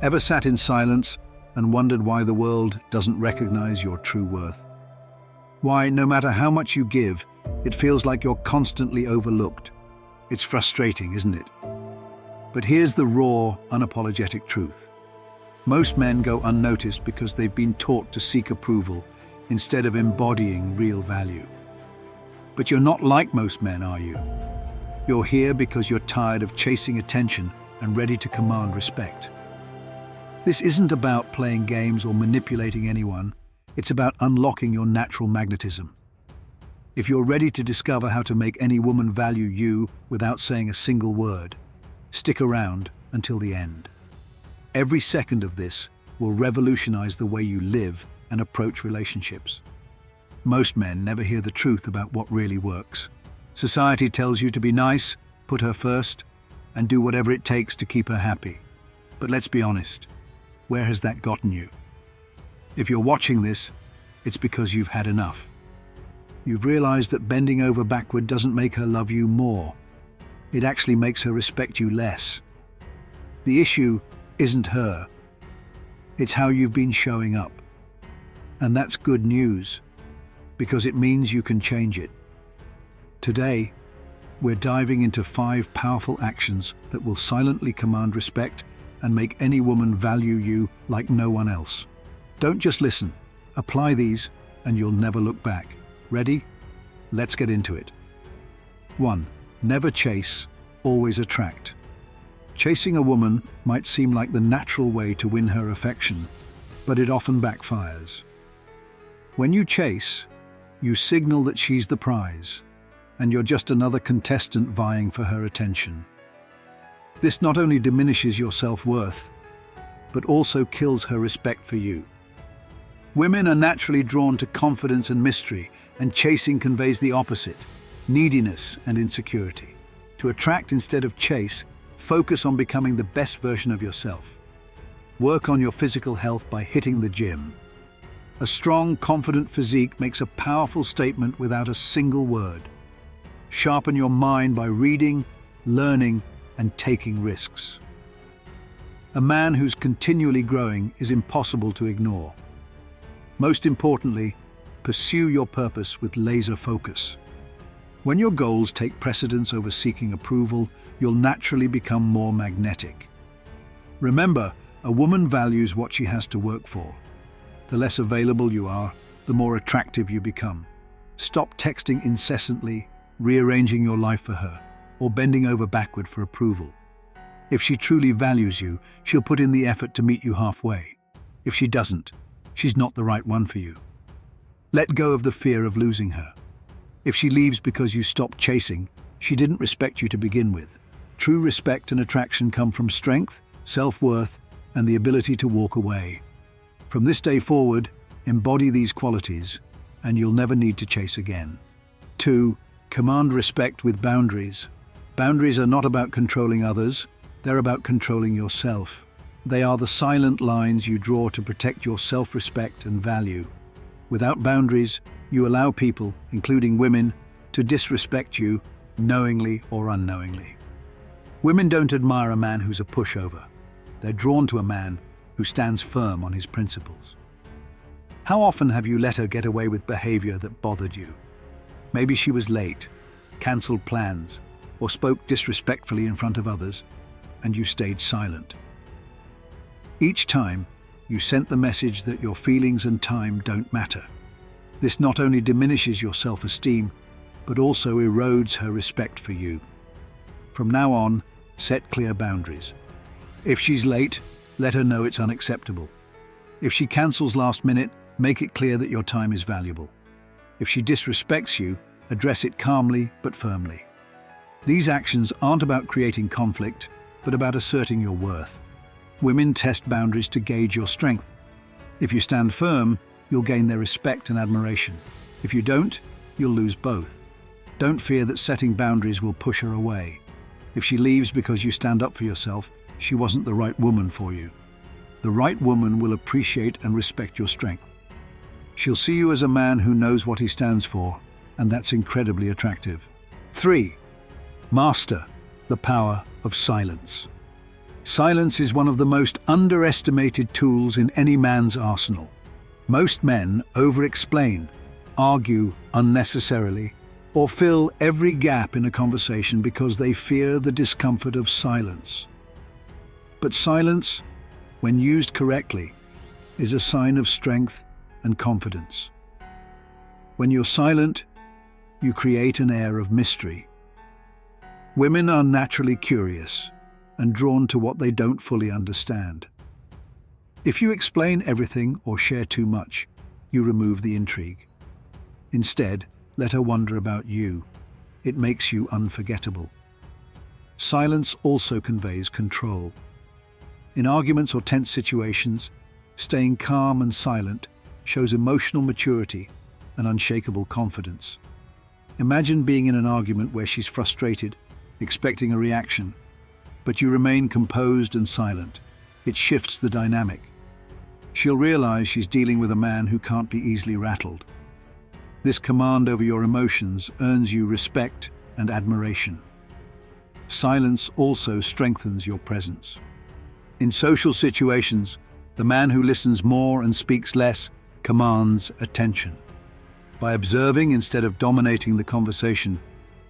Ever sat in silence and wondered why the world doesn't recognize your true worth? Why, no matter how much you give, it feels like you're constantly overlooked. It's frustrating, isn't it? But here's the raw, unapologetic truth. Most men go unnoticed because they've been taught to seek approval instead of embodying real value. But you're not like most men, are you? You're here because you're tired of chasing attention and ready to command respect. This isn't about playing games or manipulating anyone. It's about unlocking your natural magnetism. If you're ready to discover how to make any woman value you without saying a single word, stick around until the end. Every second of this will revolutionize the way you live and approach relationships. Most men never hear the truth about what really works. Society tells you to be nice, put her first, and do whatever it takes to keep her happy. But let's be honest, where has that gotten you? If you're watching this, it's because you've had enough. You've realized that bending over backward doesn't make her love you more. It actually makes her respect you less. The issue isn't her. It's how you've been showing up. And that's good news, because it means you can change it. Today, we're diving into 5 powerful actions that will silently command respect and make any woman value you like no one else. Don't just listen. Apply these and you'll never look back. Ready? Let's get into it. 1. Never chase, always attract. Chasing a woman might seem like the natural way to win her affection, but it often backfires. When you chase, you signal that she's the prize, and you're just another contestant vying for her attention. This not only diminishes your self-worth, but also kills her respect for you. Women are naturally drawn to confidence and mystery, and chasing conveys the opposite, neediness and insecurity. To attract instead of chase, focus on becoming the best version of yourself. Work on your physical health by hitting the gym. A strong, confident physique makes a powerful statement without a single word. Sharpen your mind by reading, learning, and taking risks. A man who's continually growing is impossible to ignore. Most importantly, pursue your purpose with laser focus. When your goals take precedence over seeking approval, you'll naturally become more magnetic. Remember, a woman values what she has to work for. The less available you are, the more attractive you become. Stop texting incessantly, rearranging your life for her, or bending over backward for approval. If she truly values you, she'll put in the effort to meet you halfway. If she doesn't, she's not the right one for you. Let go of the fear of losing her. If she leaves because you stopped chasing, she didn't respect you to begin with. True respect and attraction come from strength, self-worth, and the ability to walk away. From this day forward, embody these qualities, and you'll never need to chase again. 2. Command respect with boundaries. Boundaries are not about controlling others, they're about controlling yourself. They are the silent lines you draw to protect your self-respect and value. Without boundaries, you allow people, including women, to disrespect you, knowingly or unknowingly. Women don't admire a man who's a pushover. They're drawn to a man who stands firm on his principles. How often have you let her get away with behavior that bothered you? Maybe she was late, cancelled plans, or spoke disrespectfully in front of others, and you stayed silent. Each time, you sent the message that your feelings and time don't matter. This not only diminishes your self-esteem, but also erodes her respect for you. From now on, set clear boundaries. If she's late, let her know it's unacceptable. If she cancels last minute, make it clear that your time is valuable. If she disrespects you, address it calmly but firmly. These actions aren't about creating conflict, but about asserting your worth. Women test boundaries to gauge your strength. If you stand firm, you'll gain their respect and admiration. If you don't, you'll lose both. Don't fear that setting boundaries will push her away. If she leaves because you stand up for yourself, she wasn't the right woman for you. The right woman will appreciate and respect your strength. She'll see you as a man who knows what he stands for, and that's incredibly attractive. 3. Master the power of silence. Silence is one of the most underestimated tools in any man's arsenal. Most men over-explain, argue unnecessarily, or fill every gap in a conversation because they fear the discomfort of silence. But silence, when used correctly, is a sign of strength and confidence. When you're silent, you create an air of mystery. Women are naturally curious and drawn to what they don't fully understand. If you explain everything or share too much, you remove the intrigue. Instead, let her wonder about you. It makes you unforgettable. Silence also conveys control. In arguments or tense situations, staying calm and silent shows emotional maturity and unshakable confidence. Imagine being in an argument where she's frustrated, expecting a reaction, but you remain composed and silent. It shifts the dynamic. She'll realize she's dealing with a man who can't be easily rattled. This command over your emotions earns you respect and admiration. Silence also strengthens your presence. In social situations, the man who listens more and speaks less commands attention. By observing instead of dominating the conversation,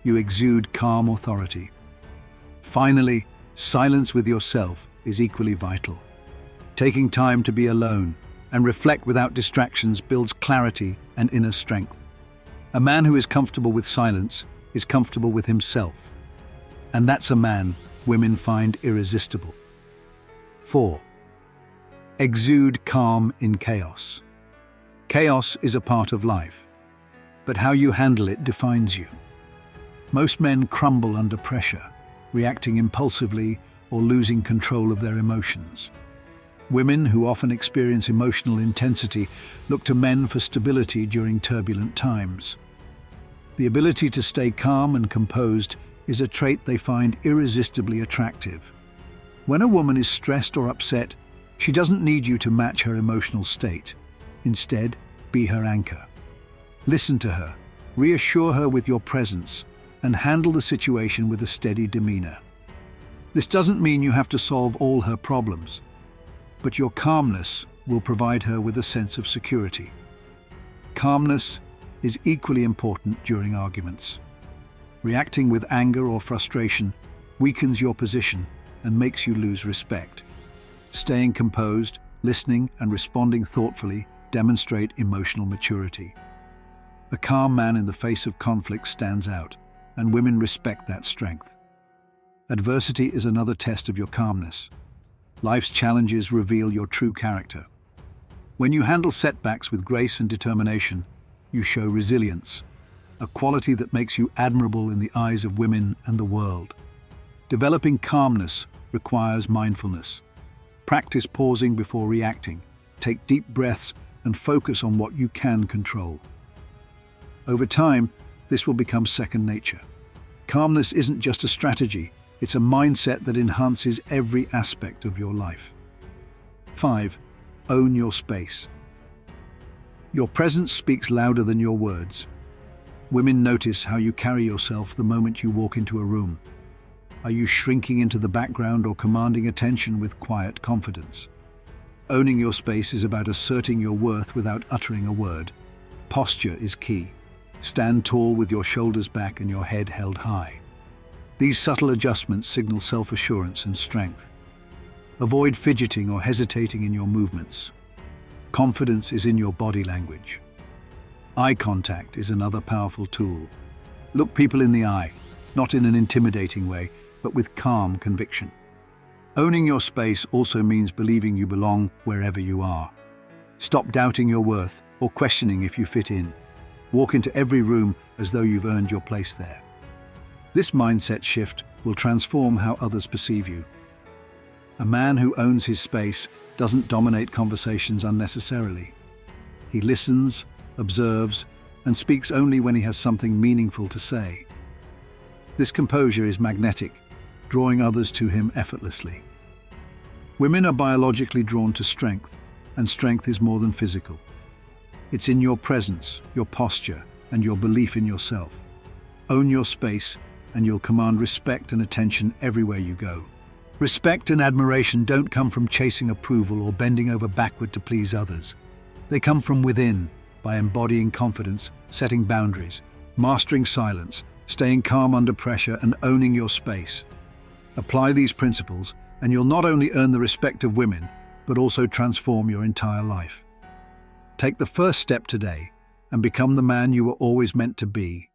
you exude calm authority. Finally, silence with yourself is equally vital. Taking time to be alone and reflect without distractions builds clarity and inner strength. A man who is comfortable with silence is comfortable with himself. And that's a man women find irresistible. 4. Exude calm in chaos. Chaos is a part of life, but how you handle it defines you. Most men crumble under pressure, reacting impulsively or losing control of their emotions. Women, who often experience emotional intensity, look to men for stability during turbulent times. The ability to stay calm and composed is a trait they find irresistibly attractive. When a woman is stressed or upset, she doesn't need you to match her emotional state. Instead, be her anchor. Listen to her, reassure her with your presence, and handle the situation with a steady demeanor. This doesn't mean you have to solve all her problems, but your calmness will provide her with a sense of security. Calmness is equally important during arguments. Reacting with anger or frustration weakens your position and makes you lose respect. Staying composed, listening, and responding thoughtfully demonstrate emotional maturity. A calm man in the face of conflict stands out, and women respect that strength. Adversity is another test of your calmness. Life's challenges reveal your true character. When you handle setbacks with grace and determination, you show resilience, a quality that makes you admirable in the eyes of women and the world. Developing calmness requires mindfulness. Practice pausing before reacting. Take deep breaths and focus on what you can control. Over time, this will become second nature. Calmness isn't just a strategy, it's a mindset that enhances every aspect of your life. 5. Own your space. Your presence speaks louder than your words. Women notice how you carry yourself the moment you walk into a room. Are you shrinking into the background or commanding attention with quiet confidence? Owning your space is about asserting your worth without uttering a word. Posture is key. Stand tall with your shoulders back and your head held high. These subtle adjustments signal self-assurance and strength. Avoid fidgeting or hesitating in your movements. Confidence is in your body language. Eye contact is another powerful tool. Look people in the eye, not in an intimidating way, but with calm conviction. Owning your space also means believing you belong wherever you are. Stop doubting your worth or questioning if you fit in. Walk into every room as though you've earned your place there. This mindset shift will transform how others perceive you. A man who owns his space doesn't dominate conversations unnecessarily. He listens, observes, and speaks only when he has something meaningful to say. This composure is magnetic, drawing others to him effortlessly. Women are biologically drawn to strength, and strength is more than physical. It's in your presence, your posture, and your belief in yourself. Own your space, and you'll command respect and attention everywhere you go. Respect and admiration don't come from chasing approval or bending over backward to please others. They come from within, by embodying confidence, setting boundaries, mastering silence, staying calm under pressure, and owning your space. Apply these principles, and you'll not only earn the respect of women, but also transform your entire life. Take the first step today and become the man you were always meant to be.